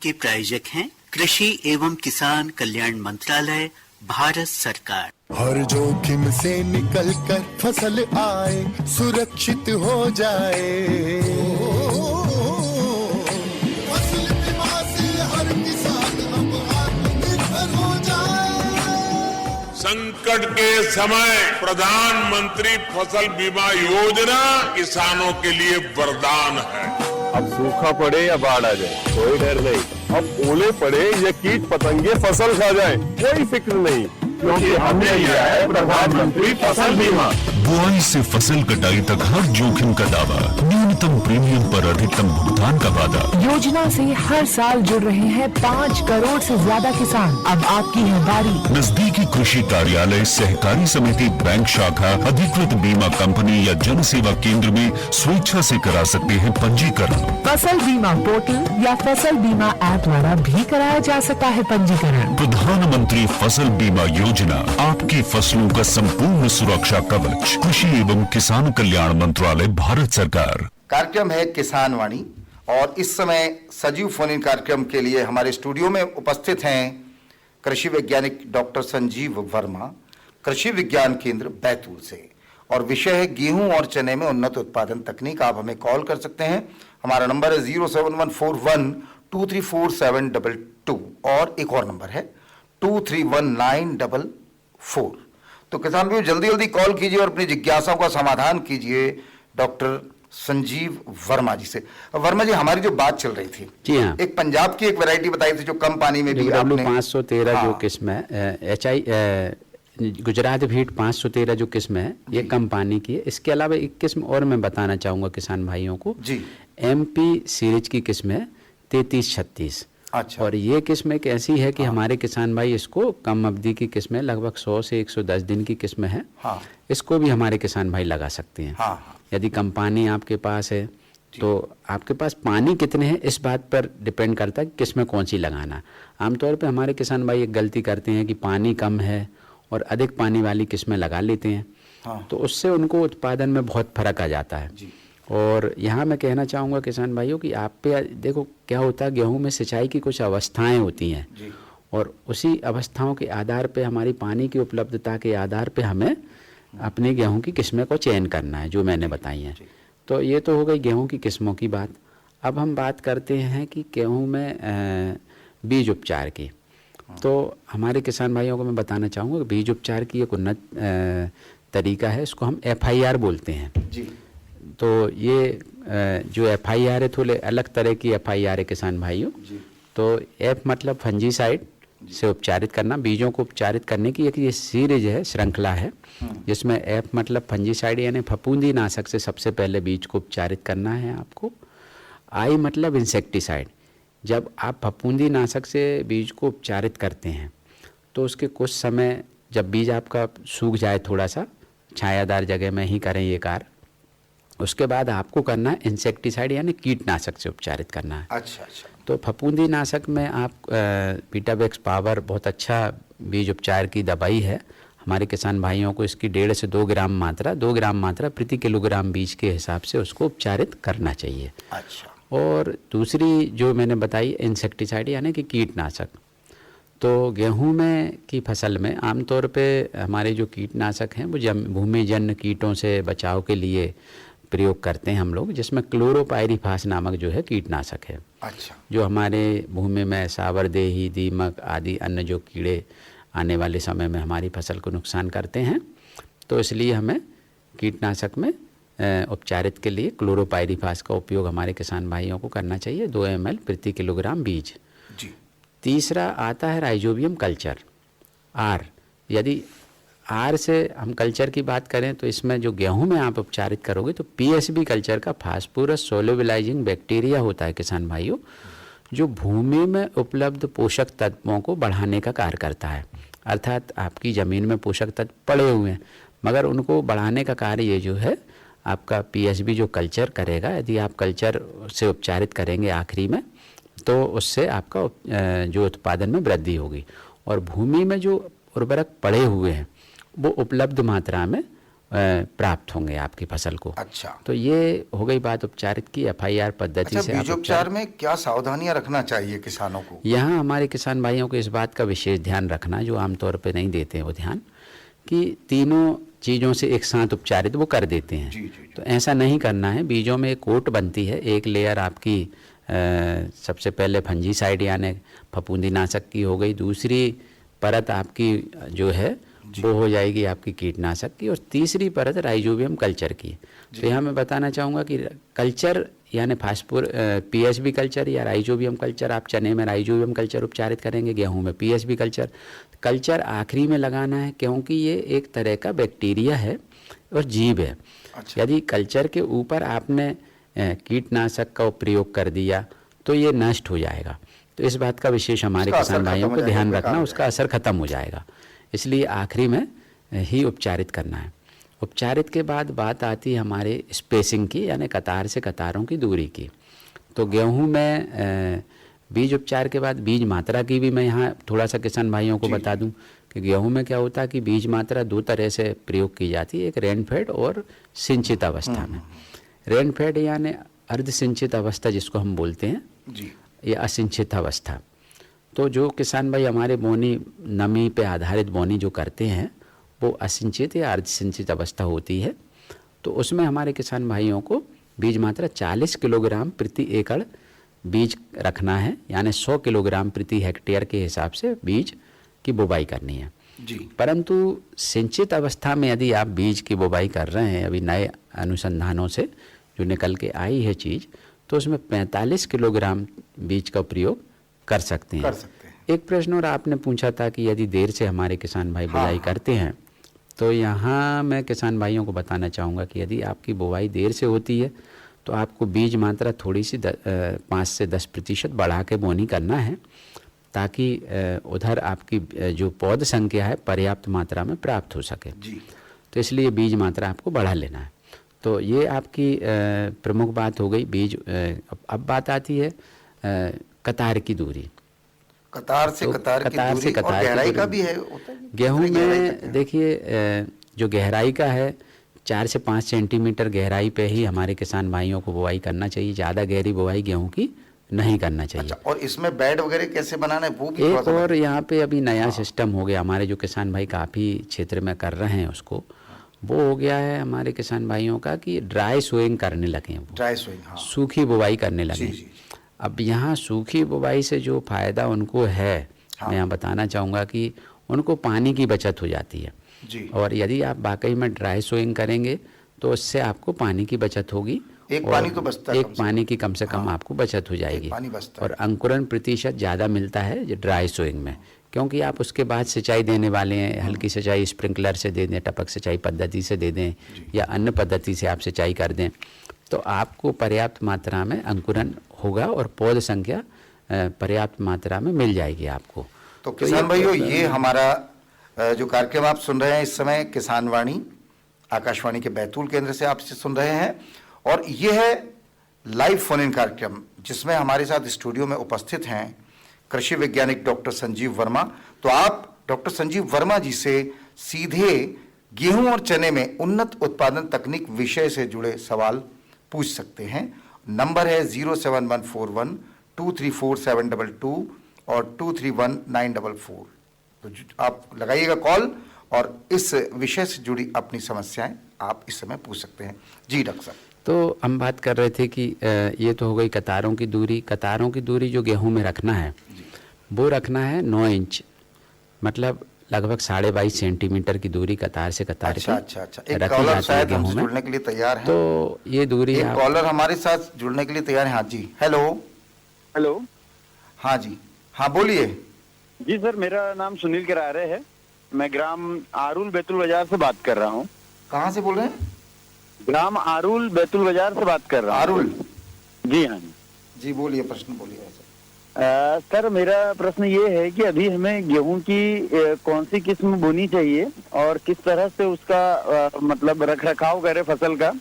के प्रायोजक हैं कृषि एवं किसान कल्याण मंत्रालय, भारत सरकार। हर जोखिम से निकल कर फसल आए, सुरक्षित हो जाए, फसल बीमा से हर किसान अब आत्मनिर्भर हो जाए। संकट के समय प्रधानमंत्री फसल बीमा योजना किसानों के लिए वरदान है। अब सूखा पड़े या बाढ़ आ जाए कोई डर नहीं, अब ओले पड़े या कीट पतंगे फसल खा जाए कोई फिक्र नहीं, क्योंकि हमने लिया है प्रधानमंत्री फसल बीमा। बुआई से फसल कटाई तक हर जोखिम का दावा, न्यूनतम प्रीमियम पर अधिकतम भुगतान का वादा। योजना से हर साल जुड़ रहे हैं 5 करोड़ से ज्यादा किसान। अब आपकी है बारी। नजदीकी कृषि कार्यालय, सहकारी समिति, बैंक शाखा, अधिकृत बीमा कंपनी या जन सेवा केंद्र में स्वेच्छा से करा सकते हैं पंजीकरण। फसल बीमा पोर्टल या फसल बीमा ऐप द्वारा भी कराया जा सकता है पंजीकरण। प्रधानमंत्री फसल बीमा योजना, आपकी फसलों का संपूर्ण सुरक्षा कवच। कृषि एवं किसान कल्याण मंत्रालय, भारत सरकार। कार्यक्रम है किसान वाणी और इस समय सजीव फोन इन कार्यक्रम के लिए हमारे स्टूडियो में उपस्थित हैं कृषि वैज्ञानिक डॉक्टर संजीव वर्मा, कृषि विज्ञान केंद्र बैतूल से, और विषय है गेहूं और चने में उन्नत उत्पादन तकनीक। आप हमें कॉल कर सकते हैं, हमारा नंबर है 07141234722 और एक और नंबर है 231944। तो किसान भाइयों जल्दी जल्दी कॉल कीजिए और अपनी जिज्ञासाओं का समाधान कीजिए डॉक्टर संजीव वर्मा जी से। वर्मा जी, हमारी जो बात चल रही थी, जी हाँ, एक पंजाब की एक वैरायटी बताई थी जो कम पानी में भी आपने 513 जो किस्म है, HI गुजरात भीट 513 जो किस्म है, ये कम पानी की है। इसके अलावा एक किस्म और मैं बताना चाहूँगा किसान भाइयों को जी। MP सीरीज की किस्म है 3336। अच्छा। और ये किस्म एक ऐसी है कि हमारे किसान भाई इसको कम अवधि की किस्म है, लगभग 100 से 110 दिन की किस्म है। हाँ। इसको भी हमारे किसान भाई लगा सकते हैं। हाँ। यदि कम पानी आपके पास है तो आपके पास पानी कितने हैं इस बात पर डिपेंड करता है कि किस्में कौन सी लगाना। आमतौर पे हमारे किसान भाई एक गलती करते हैं कि पानी कम है और अधिक पानी वाली किस्में लगा लेते हैं। हाँ। तो उससे उनको उत्पादन में बहुत फर्क आ जाता है जी। और यहाँ मैं कहना चाहूँगा किसान भाइयों कि आप पे देखो क्या होता है, गेहूं में सिंचाई की कुछ अवस्थाएं होती हैं जी। और उसी अवस्थाओं के आधार पे हमारी पानी की उपलब्धता के आधार पे हमें अपने गेहूं की किस्में को चयन करना है जो मैंने बताई हैं। तो ये तो हो गई गेहूं की किस्मों की बात। अब हम बात करते हैं कि गेहूं में बीज उपचार की। तो हमारे किसान भाइयों को मैं बताना चाहूँगा कि बीज उपचार की एक उन्नत तरीका है, इसको हम FIR बोलते हैं जी। तो ये जो FIR है, थोड़े अलग तरह की FIR है किसान भाइयों। तो F मतलब फंजीसाइड से उपचारित करना, बीजों को उपचारित करने की एक ये सीरीज है, श्रृंखला है, जिसमें F मतलब फंजीसाइड यानी फफूंदी नाशक से सबसे पहले बीज को उपचारित करना है आपको। I मतलब इंसेक्टिसाइड, जब आप फफूंदी नाशक से बीज को उपचारित करते हैं तो उसके कुछ समय जब बीज आपका सूख जाए, थोड़ा सा छायादार जगह में ही करें ये कार्य, उसके बाद आपको करना है इंसेक्टिसाइड यानी कीटनाशक से उपचारित करना है। अच्छा। तो फफूंदी नाशक में आप बीटावेक्स पावर बहुत अच्छा बीज उपचार की दवाई है। हमारे किसान भाइयों को इसकी 1.5 से 2 ग्राम मात्रा प्रति किलोग्राम बीज के हिसाब से उसको उपचारित करना चाहिए। अच्छा। और दूसरी जो मैंने बताई इंसेक्टिसाइड यानी कि कीटनाशक, तो गेहूं में की फसल में आमतौर पे हमारे जो कीटनाशक हैं वो भूमिजन्य कीटों से बचाव के लिए प्रयोग करते हैं हम लोग, जिसमें क्लोरोपाइरीफास नामक जो है कीटनाशक है। अच्छा। जो हमारे भूमि में सावरदेही, दीमक आदि अन्य जो कीड़े आने वाले समय में हमारी फसल को नुकसान करते हैं, तो इसलिए हमें कीटनाशक में उपचारित के लिए क्लोरोपाइरीफास का उपयोग हमारे किसान भाइयों को करना चाहिए, 2 ml प्रति किलोग्राम बीज जी। तीसरा आता है राइजोबियम कल्चर, R। यदि R से हम कल्चर की बात करें तो इसमें जो गेहूं में आप उपचारित करोगे तो PSB कल्चर का फास्फोरस सोल्युबलाइजिंग बैक्टीरिया होता है किसान भाइयों, जो भूमि में उपलब्ध पोषक तत्वों को बढ़ाने का कार्य करता है। अर्थात आपकी ज़मीन में पोषक तत्व पड़े हुए हैं मगर उनको बढ़ाने का कार्य ये जो है आपका PSB जो कल्चर करेगा। यदि आप कल्चर से उपचारित करेंगे आखिरी में तो उससे आपका जो उत्पादन में वृद्धि होगी और भूमि में जो उर्वरक पड़े हुए हैं वो उपलब्ध मात्रा में प्राप्त होंगे आपकी फसल को। अच्छा, तो ये हो गई बात उपचारित की, FIR पद्धति से। बीजोपचार में क्या सावधानियां रखना चाहिए किसानों को? यहाँ हमारे किसान भाइयों को इस बात का विशेष ध्यान रखना, जो आमतौर पे नहीं देते हैं वो ध्यान, कि तीनों चीज़ों से एक साथ उपचारित वो कर देते हैं। जी। तो ऐसा नहीं करना है। बीजों में एक कोट बनती है, एक लेयर आपकी सबसे पहले फंजीसाइड यानी फफूंदीनाशक की हो गई, दूसरी परत आपकी जो है वो हो जाएगी आपकी कीटनाशक की, और तीसरी परत राइजोबियम कल्चर की। तो यहाँ मैं बताना चाहूँगा कि कल्चर यानी फास्फोर PSB कल्चर या राइजोबियम कल्चर, आप चने में राइजोबियम कल्चर उपचारित करेंगे, गेहूं में PSB कल्चर। कल्चर आखिरी में लगाना है, क्योंकि ये एक तरह का बैक्टीरिया है और जीव है। अच्छा। यदि कल्चर के ऊपर आपने कीटनाशक का प्रयोग कर दिया तो ये नष्ट हो जाएगा। तो इस बात का विशेष हमारे किसान भाइयों को ध्यान रखना, उसका असर खत्म हो जाएगा, इसलिए आखिरी में ही उपचारित करना है। उपचारित के बाद बात आती है हमारे स्पेसिंग की, यानी कतार से कतारों की दूरी की। तो गेहूं में बीज उपचार के बाद बीज मात्रा की भी मैं यहाँ थोड़ा सा किसान भाइयों को बता दूं कि गेहूं में क्या होता है कि बीज मात्रा दो तरह से प्रयोग की जाती है, एक रेनफेड और सिंचित अवस्था में। रेनफेड यानी अर्ध सिंचित अवस्था जिसको हम बोलते हैं जी, या असिंचित अवस्था। तो जो किसान भाई हमारे बोनी नमी पे आधारित बोनी जो करते हैं वो असिंचित या अर्ध सिंचित अवस्था होती है। तो उसमें हमारे किसान भाइयों को बीज मात्रा 40 किलोग्राम प्रति एकड़ बीज रखना है, यानी 100 किलोग्राम प्रति हेक्टेयर के हिसाब से बीज की बुवाई करनी है जी। परंतु सिंचित अवस्था में यदि आप बीज की बुवाई कर रहे हैं, अभी नए अनुसंधानों से जो निकल के आई है चीज़, तो उसमें 45 किलोग्राम बीज का प्रयोग कर सकते हैं। एक प्रश्न और आपने पूछा था कि यदि देर से हमारे किसान भाई बुवाई करते हैं, तो यहाँ मैं किसान भाइयों को बताना चाहूँगा कि यदि आपकी बुवाई देर से होती है तो आपको बीज मात्रा थोड़ी सी 5 से 10% बढ़ा के बोनी करना है, ताकि उधर आपकी जो पौध संख्या है पर्याप्त मात्रा में प्राप्त हो सके जी। तो इसलिए बीज मात्रा आपको बढ़ा लेना है। तो ये आपकी प्रमुख बात हो गई बीज। अब बात आती है कतार की दूरी। कतार से कतार की दूरी और गहराई का भी है गेहूं में। देखिए जो गहराई का है 4 से 5 सेंटीमीटर गहराई पे ही हमारे किसान भाइयों को बुआई करना चाहिए। ज़्यादा गहरी बुआई गेहूं की नहीं करना चाहिए। अच्छा, और इसमें बेड वगैरह कैसे बनाना है वो भी एक और यहाँ पे अभी नया सिस्टम हो गया, हमारे जो किसान भाई काफ़ी क्षेत्र में कर रहे हैं उसको, वो हो गया है हमारे किसान भाइयों का कि ड्राई सोइंग करने लगे हैं। ड्राई सोइंग, हाँ। सूखी बुवाई करने लगे। जी। अब यहाँ सूखी बुवाई से जो फ़ायदा उनको है, मैं यहाँ बताना चाहूँगा कि उनको पानी की बचत हो जाती है जी। और यदि आप वाकई में ड्राई सोइंग करेंगे तो उससे आपको पानी की बचत होगी। एक पानी तो बचता है, एक पानी की कम से कम आपको बचत हो जाएगी और अंकुरण प्रतिशत ज़्यादा मिलता है ड्राई सोइंग में, क्योंकि आप उसके बाद सिंचाई देने वाले हैं। हल्की सिंचाई स्प्रिंकलर से दे दें, टपक सिंचाई पद्धति से दे दें या अन्य पद्धति से आप सिंचाई कर दें, तो आपको पर्याप्त मात्रा में अंकुरण होगा और पौध संख्या पर्याप्त मात्रा में मिल जाएगी आपको। तो किसान भाइयों, ये हमारा जो कार्यक्रम आप सुन रहे हैं इस समय किसान वाणी आकाशवाणी के बैतूल केंद्र से आप सुन रहे हैं, और ये है लाइव फोन इन कार्यक्रम जिसमें हमारे साथ स्टूडियो में उपस्थित हैं कृषि वैज्ञानिक डॉक्टर संजीव वर्मा। तो आप डॉक्टर संजीव वर्मा जी से सीधे गेहूं और चने में उन्नत उत्पादन तकनीक विषय से जुड़े सवाल पूछ सकते हैं। नंबर है 07141234722 और 231944। तो आप लगाइएगा कॉल और इस विषय से जुड़ी अपनी समस्याएं आप इस समय पूछ सकते हैं। जी डॉक्टर साहब। तो हम बात कर रहे थे कि ये तो हो गई कतारों की दूरी। कतारों की दूरी जो गेहूं में रखना है वो रखना है 9 इंच, मतलब लगभग 22.5 सेंटीमीटर की दूरी कतार से कतार की। अच्छा। एक कॉलर शायद हमसे जुड़ने के लिए तैयार है, तो ये दूरी एक कॉलर हमारे साथ जुड़ने के लिए तैयार है। हाँ जी, हेलो। हाँ जी, हाँ बोलिए। जी सर, मेरा नाम सुनील किरारे है, मैं ग्राम आरुल बैतूल बाजार से बात कर रहा हूँ। कहाँ से बोल रहे हैं? ग्राम आरुल बैतूल बाजार से बात कर रहा हूँ। आरुल? जी हाँ जी, बोलिए, प्रश्न बोलिए सर। सर मेरा प्रश्न ये है कि अभी हमें गेहूं की कौन सी किस्म बोनी चाहिए और किस तरह से उसका मतलब रख रखाव करे फसल का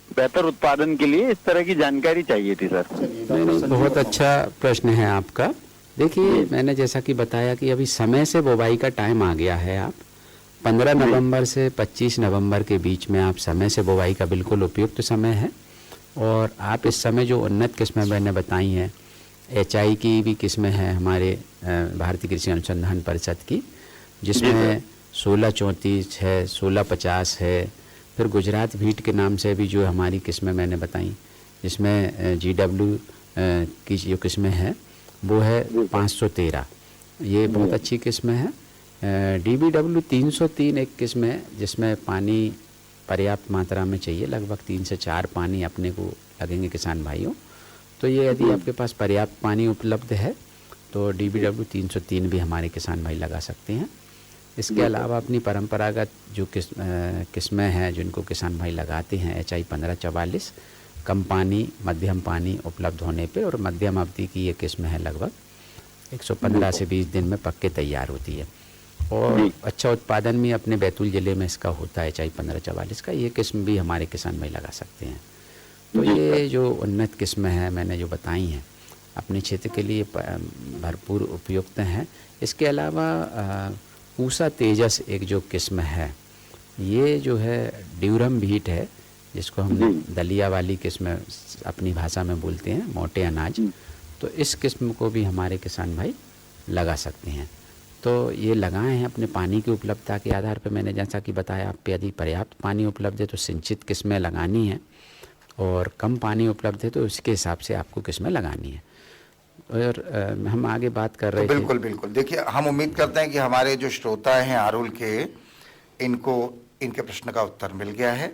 बेहतर उत्पादन के लिए, इस तरह की जानकारी चाहिए थी सर। नहीं, बहुत अच्छा प्रश्न है आपका। देखिए मैंने जैसा कि बताया कि अभी समय से बुवाई का टाइम आ गया है। आप 15 नवंबर से 25 नवंबर के बीच में आप समय से बुवाई का बिल्कुल उपयुक्त समय है। और आप इस समय जो उन्नत किस्में मैंने बताई हैं, HI की भी किस्में हैं हमारे भारतीय कृषि अनुसंधान परिषद की, जिसमें 1634 है, 1650 है, फिर गुजरात वीट के नाम से भी जो हमारी किस्में मैंने बताई, जिसमें GW की जो किस्में हैं वो है 513, ये बहुत अच्छी किस्में हैं। DBW 303 एक किस्म है जिसमें पानी पर्याप्त मात्रा में चाहिए, लगभग 3 से 4 पानी अपने को लगेंगे किसान भाइयों। तो ये यदि आपके पास पर्याप्त पानी उपलब्ध है तो DBW 303 भी हमारे किसान भाई लगा सकते हैं। इसके अलावा अपनी परंपरागत जो किस्में हैं जिनको किसान भाई लगाते हैं, HI 1544, कम पानी मध्यम पानी उपलब्ध होने पे, और मध्यम अवधि की ये किस्म है, लगभग 115 से 20 दिन में पक के तैयार होती है और अच्छा उत्पादन भी अपने बैतूल ज़िले में इसका होता है। HI 1544 का ये किस्म भी हमारे किसान भाई लगा सकते हैं। तो ये जो उन्नत किस्में हैं मैंने जो बताई हैं अपने क्षेत्र के लिए भरपूर उपयुक्त हैं। इसके अलावा पूसा तेजस एक जो किस्म है, ये जो है ड्यूरम व्हीट है, जिसको हम दलिया वाली किस्म अपनी भाषा में बोलते हैं, मोटे अनाज। तो इस किस्म को भी हमारे किसान भाई लगा सकते हैं। तो ये लगाए हैं अपने पानी की उपलब्धता के आधार पर। मैंने जैसा कि बताया, आप पे यदि पर्याप्त पानी उपलब्ध है तो सिंचित किस्में लगानी है, और कम पानी उपलब्ध है तो उसके हिसाब से आपको किस्में लगानी है। और हम आगे बात कर रहे थे। बिल्कुल बिल्कुल। देखिए, हम उम्मीद करते हैं कि हमारे जो श्रोता हैं आरुल के, इनको इनके प्रश्न का उत्तर मिल गया है।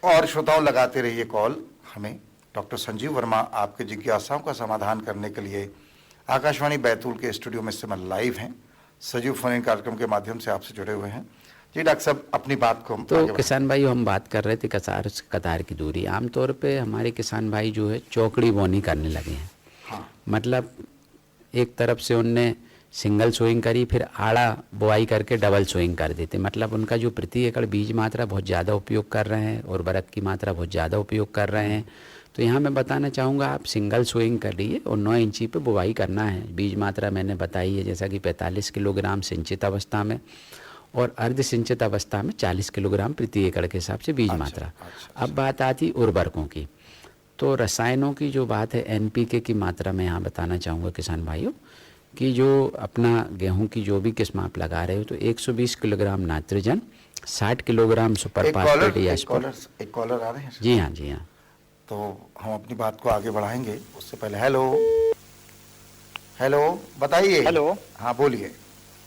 और श्रोताओं, लगाते रहिए कॉल हमें। डॉक्टर संजीव वर्मा आपके जिज्ञासाओं का समाधान करने के लिए आकाशवाणी बैतूल के स्टूडियो में इस समय लाइव हैं, सजीव फोन इन कार्यक्रम के माध्यम से आपसे जुड़े हुए हैं। जी डॉक्टर साहब, अपनी बात को तो किसान भाई हम बात कर रहे थे कतार की दूरी। आमतौर पे हमारे किसान भाई जो है चौकड़ी बोनी करने लगे हैं। हाँ। मतलब एक तरफ से उनने सिंगल सोइंग करी, फिर आड़ा बुआई करके डबल सोइंग कर देते। मतलब उनका जो प्रति एकड़ बीज मात्रा बहुत ज़्यादा उपयोग कर रहे हैं और उर्वरक की मात्रा बहुत ज़्यादा उपयोग कर रहे हैं। तो यहाँ मैं बताना चाहूँगा, आप सिंगल सोइंग करिए और 9 इंची पे बुवाई करना है। बीज मात्रा मैंने बताई है, जैसा कि 45 किलोग्राम सिंचित अवस्था में और अर्ध सिंचित अवस्था में 40 किलोग्राम प्रति एकड़ के हिसाब से बीज मात्रा। अब बात आती उर्वरकों की। तो रसायनों की जो बात है, NPK की मात्रा में यहाँ बताना चाहूँगा किसान भाइयों कि जो अपना गेहूं की जो भी किस्म आप लगा रहे हो, तो 120 kilogram nitrogen, 60 kilogram super phosphate या एक कॉलर आ रहे हैं। जी हाँ, जी हाँ। तो हम अपनी बात को आगे बढ़ाएंगे, उससे पहले हेलो हेलो बताइए। हेलो, हाँ बोलिए।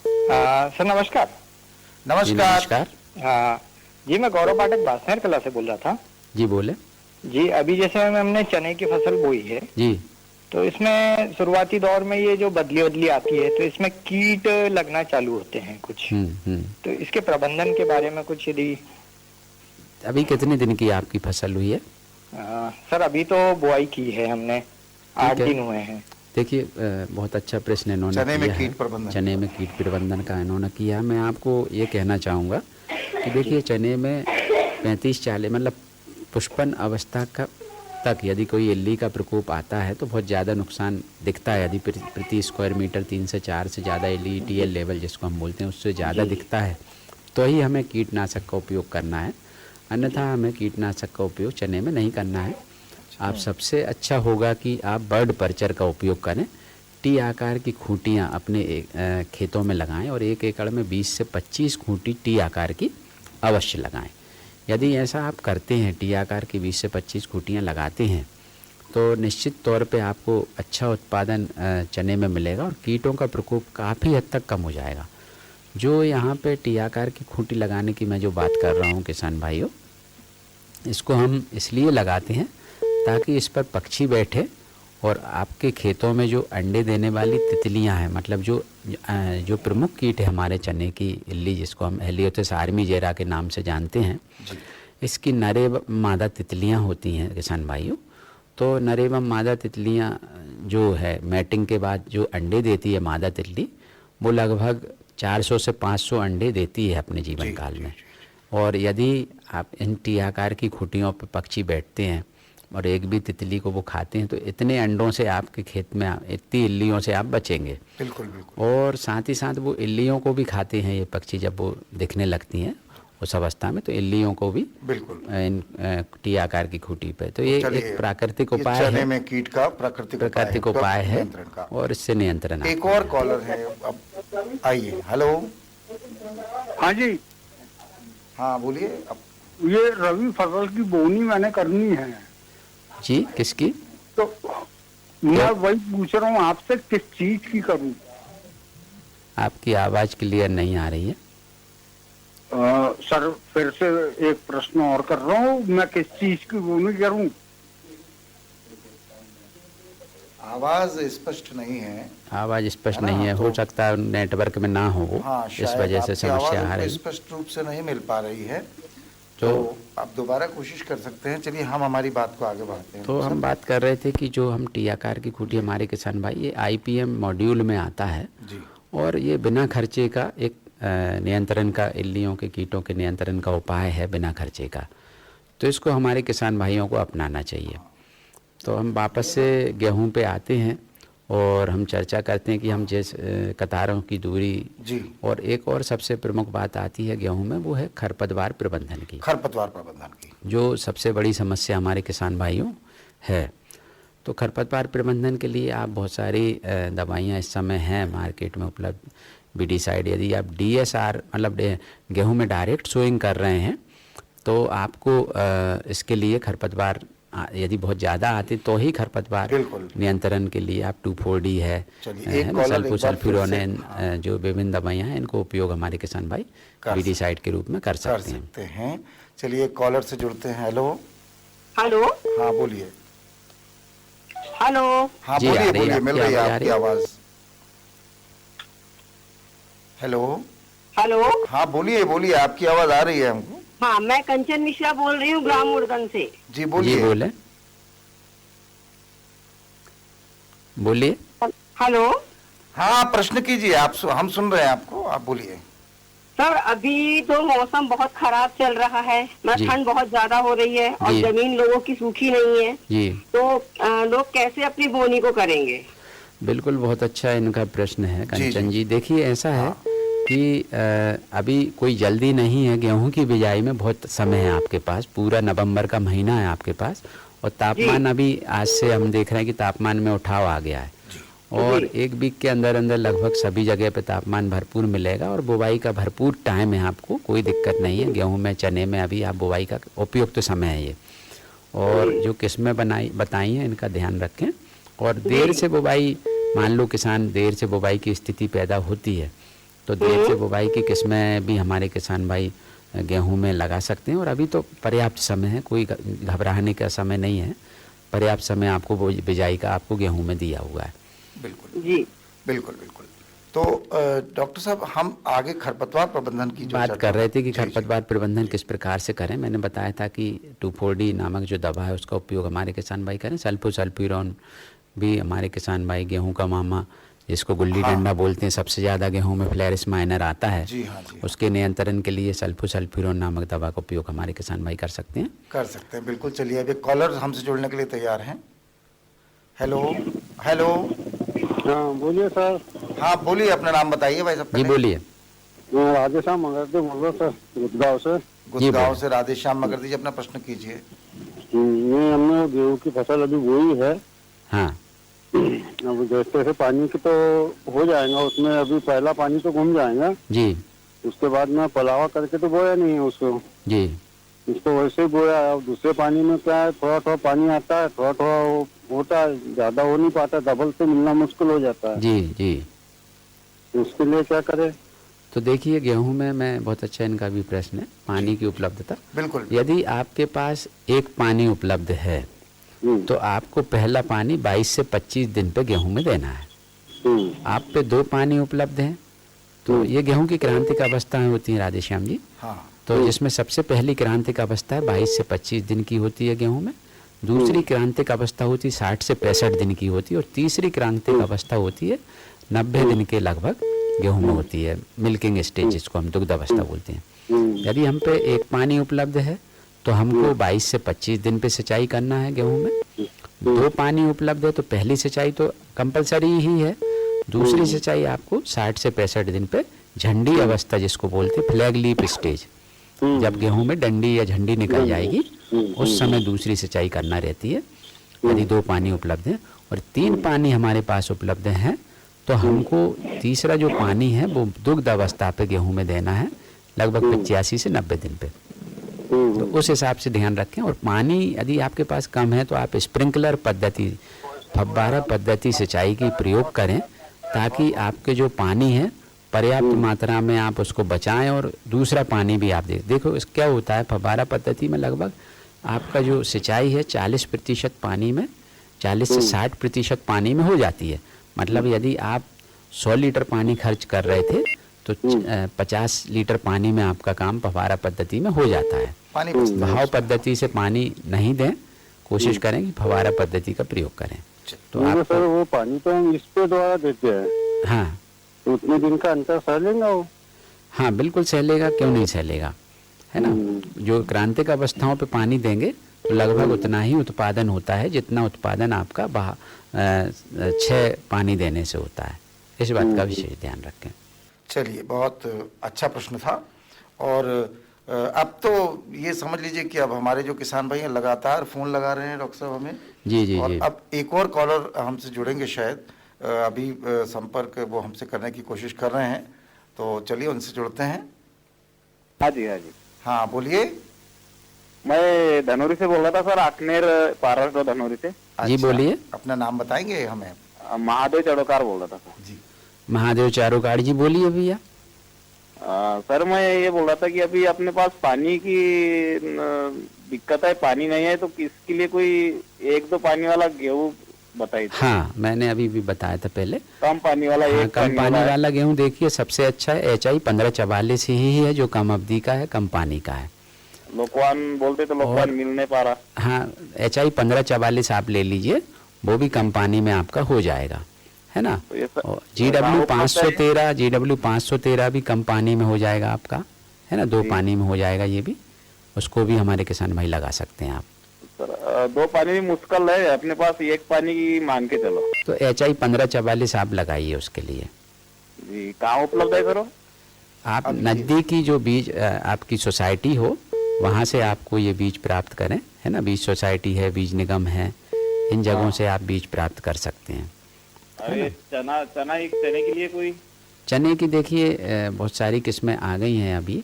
सर नमस्कार। नमस्कार। जी मैं गौरव पाठक बासनेर कला से बोल रहा था। जी बोले। जी अभी जैसे हमने चने की फसल बोई है जी, तो इसमें शुरुआती दौर में ये जो बदली आती है तो इसमें कीट लगना चालू होते हैं कुछ। तो इसके प्रबंधन के बारे में कुछ यदि। अभी कितने दिन की आपकी फसल हुई है? सर अभी तो बुआई की है हमने, 8 दिन हुए हैं। देखिए, बहुत अच्छा प्रश्न इन्होंने चने में किया कीट है। प्रबंधन, चने में कीट प्रबंधन का इन्होंने किया। मैं आपको ये कहना चाहूँगा कि देखिए, चने में 35-40 मतलब पुष्पन अवस्था का तक यदि कोई इल्ली का प्रकोप आता है तो बहुत ज़्यादा नुकसान दिखता है। यदि प्रति स्क्वायर मीटर 3 से 4 से ज़्यादा इल्ली TL लेवल जिसको हम बोलते हैं उससे ज़्यादा दिखता है तो ही हमें कीटनाशक का उपयोग करना है, अन्यथा हमें कीटनाशक का उपयोग चने में नहीं करना है। आप सबसे अच्छा होगा कि आप बर्ड पर्चर का उपयोग करें। T आकार की खूंटियाँ अपने खेतों में लगाएं और 1 एकड़ में 20 से 25 खूंटी T आकार की अवश्य लगाएं। यदि ऐसा आप करते हैं, T आकार की 20 से 25 खूंटियाँ लगाते हैं, तो निश्चित तौर पे आपको अच्छा उत्पादन चने में मिलेगा और कीटों का प्रकोप काफ़ी हद तक कम हो जाएगा। जो यहाँ पे T आकार की खूंटी लगाने की मैं जो बात कर रहा हूँ किसान भाइयों, इसको हम इसलिए लगाते हैं ताकि इस पर पक्षी बैठे और आपके खेतों में जो अंडे देने वाली तितलियां हैं, मतलब जो प्रमुख कीट है हमारे चने की इल्ली, जिसको हम हेलियोथस आर्मीजेरा के नाम से जानते हैं, इसकी नर एवं मादा तितलियां होती हैं किसान भाइयों। तो नर एवं मादा तितलियां जो है मैटिंग के बाद जो अंडे देती है मादा तितली, वो लगभग 400 से 500 अंडे देती है अपने जीवन काल में। और यदि आप इन T आकार की खूंटियों पर पक्षी बैठते हैं और एक भी तितली को वो खाते हैं तो इतने अंडों से आपके खेत में इतनी इल्लियों से आप बचेंगे। बिल्कुल बिल्कुल। और साथ ही साथ वो इल्लियों को भी खाते हैं ये पक्षी, जब वो दिखने लगती हैं उस अवस्था में, तो इल्लियों को भी बिल्कुल टी आकार की खूंटी पे। तो ये एक प्राकृतिक उपाय चने है, में कीट का प्राकृतिक उपाय है नियंत्रण का। और इससे नियंत्रण। एक और कॉलर है, अब आइए। हेलो। हाँ जी। हाँ बोलिए। ये रबी फसल की बोनी मैंने करनी है जी। किसकी? तो मैं वही पूछ रहा हूँ आपसे, किस चीज की करूँ? आपकी आवाज क्लियर नहीं आ रही है। सर फिर से एक प्रश्न और कर रहा हूँ, मैं किस चीज की बोनी करूँ? आवाज स्पष्ट नहीं है। आवाज स्पष्ट नहीं है, हो सकता है नेटवर्क में ना हो वो, हाँ, इस वजह से समस्या आ रही है। स्पष्ट रूप से नहीं मिल पा रही है, तो आप दोबारा कोशिश कर सकते हैं। चलिए हम हमारी बात को आगे बढ़ाते हैं। तो हम बात कर रहे थे कि जो हम टी आकार की खूंटी हमारे किसान भाई, ये IPM मॉड्यूल में आता है जी। और ये बिना खर्चे का एक नियंत्रण का, इल्लियों के कीटों के नियंत्रण का उपाय है बिना खर्चे का। तो इसको हमारे किसान भाइयों को अपनाना चाहिए। तो हम वापस से गेहूं पे आते हैं और हम चर्चा करते हैं कि हम जिस कतारों की दूरी जी, और एक और सबसे प्रमुख बात आती है गेहूं में, वो है खरपतवार प्रबंधन की। खरपतवार प्रबंधन की जो सबसे बड़ी समस्या हमारे किसान भाइयों है। तो खरपतवार प्रबंधन के लिए आप बहुत सारी दवाइयाँ इस समय हैं मार्केट में उपलब्ध। बीडीसाइड, यदि आप DSR मतलब गेहूं में डायरेक्ट सोइंग कर रहे हैं तो आपको इसके लिए खरपतवार यदि बहुत ज़्यादा आते तो ही खरपतवार नियंत्रण के लिए आप 2,4-D है, सल्फोसल्फ्यूरोन, जो विभिन्न दवाइयाँ हैं, इनको उपयोग हमारे किसान भाई बीडीसाइड के रूप में कर सकते हैं। चलिए कॉलर से जुड़ते हैं। हेलो। हेलो। हाँ बोलिए। हेलो। हाँ बोलिए, मिल रही है आपकी आवाज। हेलो। हेलो। हाँ बोलिए, आपकी आवाज आ रही है हमको। हाँ, मैं कंचन मिश्रा बोल रही हूँ ग्राम उड़गन से। जी बोलिए। बोलिए। हेलो। हाँ प्रश्न कीजिए, आप हम सुन रहे हैं आपको, आप बोलिए। सर अभी तो मौसम बहुत खराब चल रहा है, ठंड बहुत ज्यादा हो रही है और जमीन लोगों की सूखी नहीं है जी। तो लोग कैसे अपनी बोनी को करेंगे? बिल्कुल, बहुत अच्छा इनका प्रश्न है कंचन जी। देखिए ऐसा है कि अभी कोई जल्दी नहीं है, गेहूं की बिजाई में बहुत समय है आपके पास, पूरा नवंबर का महीना है आपके पास, और तापमान अभी आज से हम देख रहे हैं कि तापमान में उठाव आ गया है और एक वीक के अंदर अंदर लगभग सभी जगह पे तापमान भरपूर मिलेगा और बुवाई का भरपूर टाइम है, आपको कोई दिक्कत नहीं है। गेहूं में, चने में अभी आप बुवाई का उपयुक्त समय है ये। और जो किस्में बताई हैं इनका ध्यान रखें। और देर से बुवाई, मान लो किसान देर से बुवाई की स्थिति पैदा होती है तो देर से बुवाई की किस्में भी हमारे किसान भाई गेहूं में लगा सकते हैं। और अभी तो पर्याप्त समय है, कोई घबराने का समय नहीं है, पर्याप्त समय आपको बिजाई का आपको गेहूं में दिया हुआ है। बिल्कुल जी, बिल्कुल। तो डॉक्टर साहब हम आगे खरपतवार प्रबंधन की बात कर रहे थे कि खरपतवार प्रबंधन किस प्रकार से करें। मैंने बताया था कि 2,4-D नामक जो दवा है उसका उपयोग हमारे किसान भाई करें। सल्फोसल्फ्यूरोन भी हमारे किसान भाई, गेहूं का मामा जिसको गुल्ली डंडा बोलते हैं, सबसे ज़्यादा गेहूं में फ्लेरिस माइनर आता है जी, उसके नियंत्रण के लिए सल्फोसल्फ्यूरोन नामक दवा का उपयोग हमारे किसान भाई कर सकते हैं। बिल्कुल। चलिए अभी कॉलर हमसे जुड़ने के लिए तैयार हैं। हेलो। हाँ बोलिए सर। हाँ बोलिए, अपना नाम बताइए भाई साहब। जी बोलिए। राधेश्याम मगरदी बोल रहा सर, गुड़गांव से राधेश्याम मगरदी जी, अपना प्रश्न कीजिए। हमने गेहूँ की फसल अभी बोई है। हाँ। अब जैसे पानी की तो हो जाएगा उसमें, अभी पहला पानी तो घूम जाएगा जी, उसके बाद में पलावा करके तो बोया नहीं है उसको जी, इसको वैसे ही बोया। अब दूसरे पानी में क्या है, थोड़ा पानी आता है, थोड़ा होता है, ज्यादा हो नहीं पाता, डबल से मिलना मुश्किल हो जाता है जी। उसके लिए क्या करे? तो देखिए गेहूं में, मैं बहुत अच्छा इनका भी प्रश्न है, पानी की उपलब्धता। बिल्कुल। यदि आपके पास एक पानी उपलब्ध है तो आपको पहला पानी 22 से 25 दिन पे गेहूं में देना है। आप पे 2 पानी उपलब्ध हैं तो ये गेहूं की क्रांतिक अवस्थाएं होती हैं राधेश्याम जी। तो जिसमें सबसे पहली क्रांतिक अवस्था है 22 से 25 दिन की होती है गेहूं में, दूसरी क्रांतिक अवस्था होती है 60 से 65 दिन की होती है, और तीसरी क्रांतिक अवस्था होती है 90 दिन के लगभग गेहूं में होती है, मिल्किंग स्टेज जिसको हम दुग्ध अवस्था बोलते हैं। यदि हम पे एक पानी उपलब्ध है तो हमको 22 से 25 दिन पे सिंचाई करना है गेहूं में। 2 पानी उपलब्ध है तो पहली सिंचाई तो कंपलसरी ही है। दूसरी सिंचाई आपको 60 से 65 दिन पे झंडी अवस्था जिसको बोलते हैं, फ्लैग लीफ स्टेज, जब गेहूं में डंडी या झंडी निकल जाएगी उस समय दूसरी सिंचाई करना रहती है, यदि 2 पानी उपलब्ध है। और 3 पानी हमारे पास उपलब्ध हैं तो हमको तीसरा जो पानी है वो दुग्ध अवस्था पे गेहूं में देना है, लगभग 85 से 90 दिन पे। तो उस हिसाब से ध्यान रखें। और पानी यदि आपके पास कम है तो आप स्प्रिंकलर पद्धति, फव्वारा पद्धति सिंचाई की प्रयोग करें, ताकि आपके जो पानी है पर्याप्त मात्रा में आप उसको बचाएं और दूसरा पानी भी आप देखो क्या होता है फव्वारा पद्धति में, लगभग आपका जो सिंचाई है 40% पानी में, 40 से 60% पानी में हो जाती है। मतलब यदि आप 100 लीटर पानी खर्च कर रहे थे तो 50 लीटर पानी में आपका काम फव्वारा पद्धति में हो जाता है। बहाव पद्धति से पानी नहीं दें, कोशिश करें कि फव्वारा पद्धति का प्रयोग करें। तो आप सर वो पानी तो हम स्प्रे द्वारा देते हैं। हाँ, तो उतने दिन का अंतर सह लेगा वो? हाँ बिल्कुल सह लेगा, क्यों नहीं सह लेगा, है ना। जो क्रांतिक अवस्थाओं पे पानी देंगे तो लगभग उतना ही उत्पादन होता है जितना उत्पादन आपका 6 पानी देने से होता है। इस बात का विशेष ध्यान रखें। चलिए, बहुत अच्छा प्रश्न था। और अब तो ये समझ लीजिए कि अब हमारे जो किसान भाई हैं लगातार फोन लगा रहे हैं डॉक्टर साहब हमें। जी। और अब एक और कॉलर हमसे जुड़ेंगे शायद, अभी संपर्क वो हमसे करने की कोशिश कर रहे हैं, तो चलिए उनसे जुड़ते हैं। हाँ जी। हाँ बोलिए। मैं धनौरी से बोल रहा था सर, आकनेर महाराष्ट्र धनौरी से। जी बोलिए। अपना नाम बताएंगे हमें? महादेव चड़ोकार बोल रहा था सर। जी महादेव चारोकार जी, बोलिए भैया। सर मैं ये बोल रहा था कि अभी अपने पास पानी की दिक्कत है, पानी नहीं है, तो इसके लिए कोई 1-2 पानी वाला गेहूं बताइए। हाँ, मैंने अभी भी बताया था पहले, कम पानी वाला। हाँ, कम पानी वाला गेहूं देखिए सबसे अच्छा है HI 1544 ही है, जो कम अवधि का है, कम पानी का है। लोकवान बोलते तो लोकवान मिल नहीं पा रहा। हाँ, HI 1544 आप ले लीजिए, वो भी कम पानी में आपका हो जाएगा, है ना। तो GW 513 भी कम पानी में हो जाएगा आपका, है ना। 2 पानी में हो जाएगा ये भी, उसको भी हमारे किसान भाई लगा सकते हैं आप। सर 2 पानी भी मुश्किल है, अपने पास 1 पानी की मान के चलो, तो HI 1544 आप लगाइए उसके लिए। जी, कहाँ उपलब्ध है सर? आप नजदीकी जो बीज आपकी सोसाइटी हो वहाँ से आपको ये बीज प्राप्त करें, है ना। बीज सोसाइटी है, बीज निगम है, इन जगहों से आप बीज प्राप्त कर सकते हैं। अरे चने के लिए कोई? चने की देखिए बहुत सारी किस्में आ गई हैं अभी,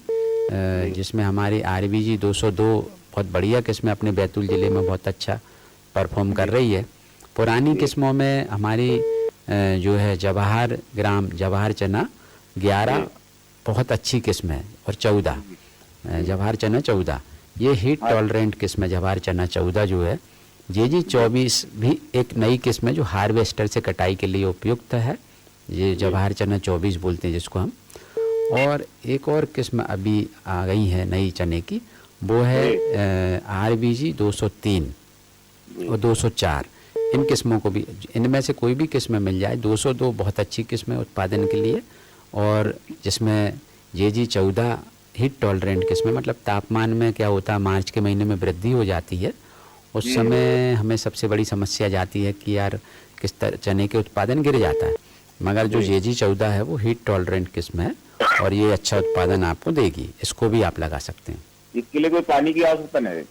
जिसमें हमारी RBG 202 बहुत बढ़िया किस्में अपने बैतूल ज़िले में बहुत अच्छा परफॉर्म कर रही है। पुरानी किस्मों में हमारी जो है जवाहर चना 11 बहुत अच्छी किस्म है, और 14 जवाहर चना 14 ये हीट टॉलरेंट किस्म है। जवाहर चना 14 जो है, JG 24 भी एक नई किस्म है जो हार्वेस्टर से कटाई के लिए उपयुक्त है। ये जवाहर चना 24 बोलते हैं जिसको हम। और एक और किस्म अभी आ गई है नई चने की, वो है RBG 203 और 204। इन किस्मों को भी, इनमें से कोई भी किस्म मिल जाए। 202 बहुत अच्छी किस्म है उत्पादन के लिए, और जिसमें JG 14 हीट टॉलरेंट किस्म, मतलब तापमान में क्या होता है, मार्च के महीने में वृद्धि हो जाती है, उस समय हमें सबसे बड़ी समस्या जाती है कि यार किस तरह चने के उत्पादन गिर जाता है। मगर जो JG 14 है वो हीट टॉलरेंट किस्म है और ये अच्छा उत्पादन आपको देगी, इसको भी आप लगा सकते हैं। इसके लिए कोई पानी की आवश्यकता नहीं है?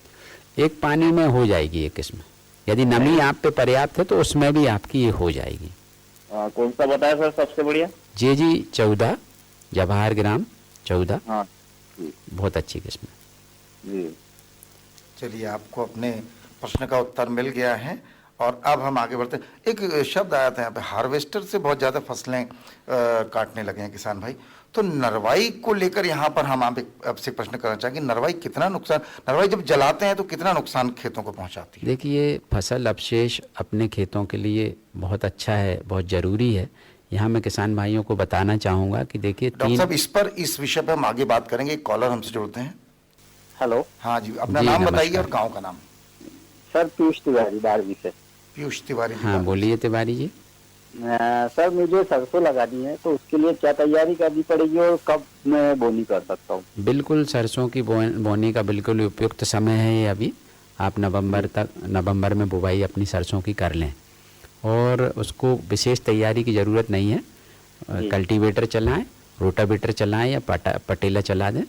1 पानी में हो जाएगी ये किस्म, यदि नमी आप पे पर्याप्त है तो उसमें भी आपकी ये हो जाएगी। कौन सा बताया सर सबसे बढ़िया? JG 14 जवाहर ग्राम 14। हाँ, बहुत अच्छी किस्म है। चलिए, आपको अपने प्रश्न का उत्तर मिल गया है और अब हम आगे बढ़ते हैं। एक शब्द आया था यहाँ पे, हार्वेस्टर से बहुत ज़्यादा फसलें काटने लगे हैं किसान भाई, तो नरवाई को लेकर यहाँ पर हम आपसे प्रश्न करना चाहेंगे। नरवाई कितना नुकसान, नरवाई जब जलाते हैं तो कितना नुकसान खेतों को पहुँचाती है? देखिए, फसल अवशेष अपने खेतों के लिए बहुत अच्छा है, बहुत ज़रूरी है। यहाँ मैं किसान भाइयों को बताना चाहूँगा कि देखिए डॉक्टर साहब इस विषय पर हम आगे बात करेंगे। एक कॉलर हमसे जुड़ते हैं। हेलो। हाँ जी, अपना नाम बताइए और गाँव का नाम। सर पीयूष तिवारी, बारहवीं से। पीयूष तिवारी। हाँ बोलिए तिवारी जी। सर मुझे सरसों लगानी है, तो उसके लिए क्या तैयारी करनी पड़ेगी और कब मैं बोनी कर सकता हूँ? बिल्कुल सरसों की बोनी का बिल्कुल उपयुक्त समय है ये अभी। आप नवंबर में बुवाई अपनी सरसों की कर लें और उसको विशेष तैयारी की ज़रूरत नहीं है। कल्टीवेटर चलाएं, रोटावेटर चलाएं या पटेला चला दें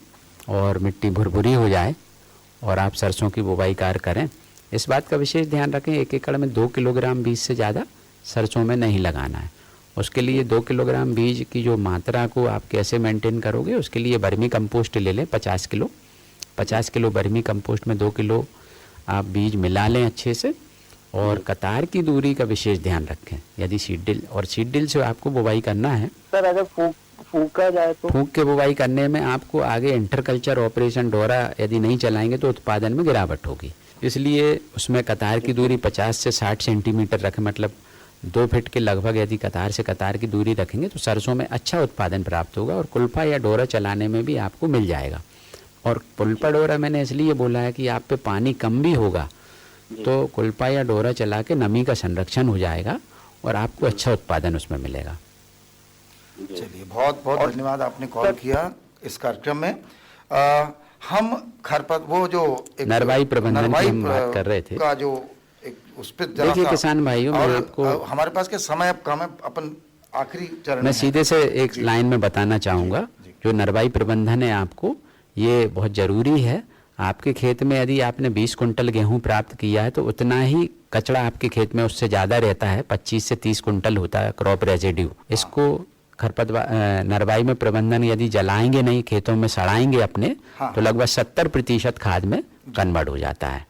और मिट्टी भुरभुरी हो जाए और आप सरसों की बुवाई कार्य करें। इस बात का विशेष ध्यान रखें, 1 एकड़ में 2 किलोग्राम बीज से ज़्यादा सरसों में नहीं लगाना है। उसके लिए 2 किलोग्राम बीज की जो मात्रा को आप कैसे मेंटेन करोगे, उसके लिए वर्मी कंपोस्ट ले लें 50 किलो वर्मी कंपोस्ट में 2 किलो आप बीज मिला लें अच्छे से और कतार की दूरी का विशेष ध्यान रखें। यदि सीड ड्रिल से आपको बुवाई करना है सर, अगर फूका जाए तो? फूक के बुवाई करने में आपको आगे इंटरकल्चर ऑपरेशन डोरा यदि नहीं चलाएंगे तो उत्पादन में गिरावट होगी। इसलिए उसमें कतार की दूरी 50 से 60 सेंटीमीटर रखें, मतलब 2 फीट के लगभग यदि कतार से कतार की दूरी रखेंगे तो सरसों में अच्छा उत्पादन प्राप्त होगा और कुल्फा या डोरा चलाने में भी आपको मिल जाएगा। और कुल्फा डोरा मैंने इसलिए बोला है कि आप पे पानी कम भी होगा तो कुल्फा या डोरा चला के नमी का संरक्षण हो जाएगा और आपको अच्छा उत्पादन उसमें मिलेगा। चलिए, बहुत बहुत धन्यवाद, आपने कॉल किया इस कार्यक्रम में। हम वो जो नरवाई प्रबंधन की हम बात कर रहे थे का जो उस पे देखिए किसान भाइयों, मैं आपको हमारे पास के समय अब कम है, अपन आखिरी चरण मैं सीधे से एक लाइन में बताना चाहूँगा। जो नरवाई प्रबंधन है आपको ये बहुत ज़रूरी है। आपके खेत में यदि आपने 20 कुंटल गेहूं प्राप्त किया है तो उतना ही कचरा आपके खेत में उससे ज़्यादा रहता है, 25 से 30 कुंटल होता है क्रॉप रेजिड्यू। इसको नरवाई में प्रबंधन यदि जलाएंगे नहीं, खेतों में सड़ाएंगे अपने, तो लगभग 70% खाद में कन्वर्ट हो जाता है।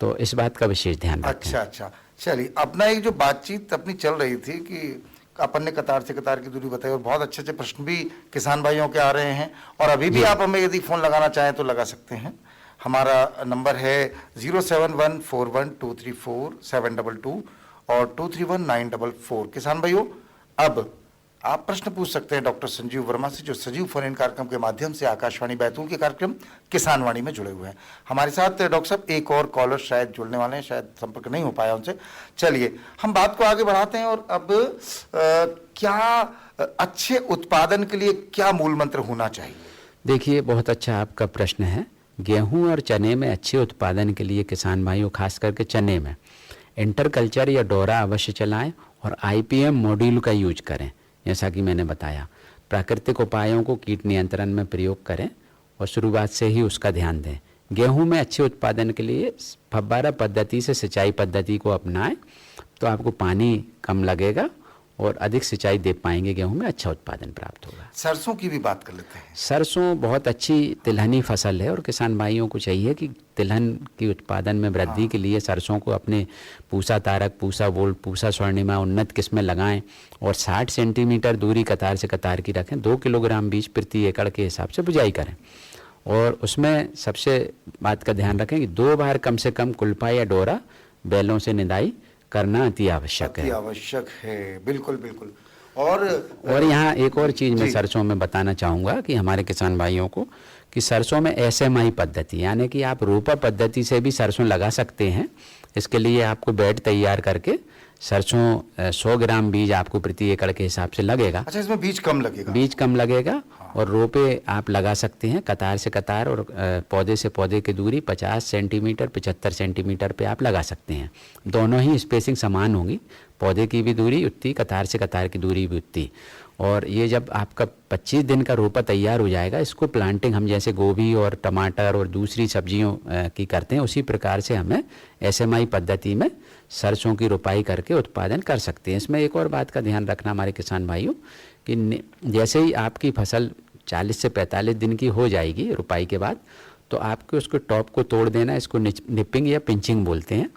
तो इस बात का विशेष ध्यान रखें। अच्छा, चलिए, अपना एक जो बातचीत अपनी चल रही थी कि अपन ने कतार से कतार की दूरी बताई और बहुत अच्छे अच्छे प्रश्न भी किसान भाइयों के आ रहे हैं और अभी भी आप हमें यदि फ़ोन लगाना चाहें तो लगा सकते हैं। हमारा नंबर है 07141234722 और 231944। किसान भाइयों, अब आप प्रश्न पूछ सकते हैं डॉक्टर संजीव वर्मा से, जो सजीव फोन इन कार्यक्रम के माध्यम से आकाशवाणी बैतूल के कार्यक्रम किसान वाणी में जुड़े हुए हैं। हमारे साथ डॉक्टर साहब एक और कॉलर शायद जुड़ने वाले हैं, शायद संपर्क नहीं हो पाया उनसे। चलिए, हम बात को आगे बढ़ाते हैं और अब क्या अच्छे उत्पादन के लिए क्या मूल मंत्र होना चाहिए? देखिए, बहुत अच्छा आपका प्रश्न है। गेहूं और चने में अच्छे उत्पादन के लिए किसान भाइयों, खास करके चने में इंटरकल्चर या डोरा अवश्य चलाएं और IPM मॉड्यूल का यूज करें। जैसा कि मैंने बताया, प्राकृतिक उपायों को कीट नियंत्रण में प्रयोग करें और शुरुआत से ही उसका ध्यान दें। गेहूं में अच्छे उत्पादन के लिए फव्वारा पद्धति से सिंचाई पद्धति को अपनाएं तो आपको पानी कम लगेगा और अधिक सिंचाई दे पाएंगे, गेहूं में अच्छा उत्पादन प्राप्त होगा। सरसों की भी बात कर लेते हैं। सरसों बहुत अच्छी तिलहनी फसल है और किसान भाइयों को चाहिए कि तिलहन की उत्पादन में वृद्धि के लिए सरसों को अपने पूसा तारक, पूसा बोल्ट, पूसा स्वर्णिमा उन्नत किस्में लगाएं और 60 सेंटीमीटर दूरी कतार से कतार की रखें। 2 किलोग्राम बीज प्रति एकड़ के हिसाब से बुआई करें और उसमें सबसे बात का ध्यान रखें कि 2 बार कम से कम कुल्फा या डोरा बैलों से निदाई करना अति आवश्यक है। बिल्कुल। और यहाँ एक और चीज़ मैं सरसों में बताना चाहूँगा कि हमारे किसान भाइयों को कि सरसों में SMI पद्धति, यानी कि आप रोपा पद्धति से भी सरसों लगा सकते हैं। इसके लिए आपको बेड तैयार करके सरसों 100 ग्राम बीज आपको प्रति एकड़ के हिसाब से लगेगा। अच्छा, इसमें बीज कम लगेगा? बीज कम लगेगा और रोपे आप लगा सकते हैं कतार से कतार और पौधे से पौधे की दूरी 50 सेंटीमीटर 75 सेंटीमीटर पे आप लगा सकते हैं। दोनों ही स्पेसिंग समान होगी, पौधे की भी दूरी उतनी, कतार से कतार की दूरी भी उतनी। और ये जब आपका 25 दिन का रोपा तैयार हो जाएगा, इसको प्लांटिंग हम जैसे गोभी और टमाटर और दूसरी सब्जियों की करते हैं, उसी प्रकार से हमें SMI पद्धति में सरसों की रोपाई करके उत्पादन कर सकते हैं। इसमें एक और बात का ध्यान रखना हमारे किसान भाइयों कि जैसे ही आपकी फसल 40 से 45 दिन की हो जाएगी रोपाई के बाद, तो आपको उसको टॉप को तोड़ देना, इसको निपिंग या पिंचिंग बोलते हैं।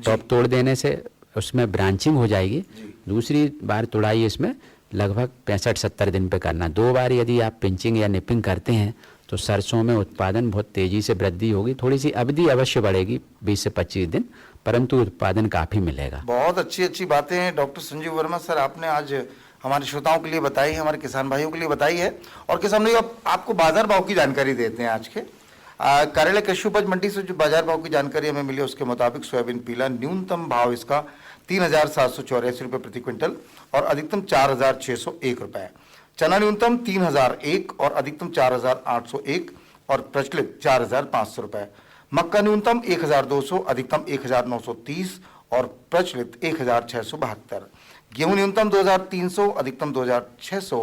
टॉप तोड़ देने से उसमें ब्रांचिंग हो जाएगी। दूसरी बार तुड़ाई इसमें लगभग 65-70 दिन पे करना। 2 बार यदि आप पिंचिंग या निपिंग करते हैं तो सरसों में उत्पादन बहुत तेज़ी से वृद्धि होगी। थोड़ी सी अवधि अवश्य बढ़ेगी 20 से 25 दिन, परंतु उत्पादन काफ़ी मिलेगा। बहुत अच्छी बातें हैं डॉक्टर संजीव वर्मा सर, आपने आज हमारे श्रोताओं के लिए बताई है, हमारे किसान भाइयों के लिए बताई है। और किसान भाइयों, आपको बाजार भाव की जानकारी देते हैं आज के। कार्यालय कृषि उपज मंडी से जो बाजार भाव की जानकारी हमें मिली उसके मुताबिक सोयाबीन पीला न्यूनतम भाव इसका 3,784 रुपए प्रति क्विंटल और अधिकतम 4,601 रुपए। चना न्यूनतम 3,001 और अधिकतम 4,801 और प्रचलित 4,500 रुपए। मक्का न्यूनतम 1,200, अधिकतम 1,930 और प्रचलित 1,672। गेहूं न्यूनतम 2,300, अधिकतम 2,600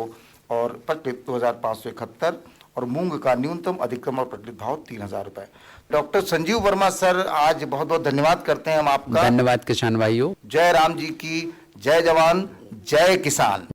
और प्रचलित 2,571 और मूंग का न्यूनतम, अधिकतम और प्रचलित भाव 3,000 रुपए। डॉक्टर संजीव वर्मा सर, आज बहुत बहुत धन्यवाद करते हैं हम आपका। धन्यवाद किसान भाइयों। जय राम जी की, जय जवान जय किसान।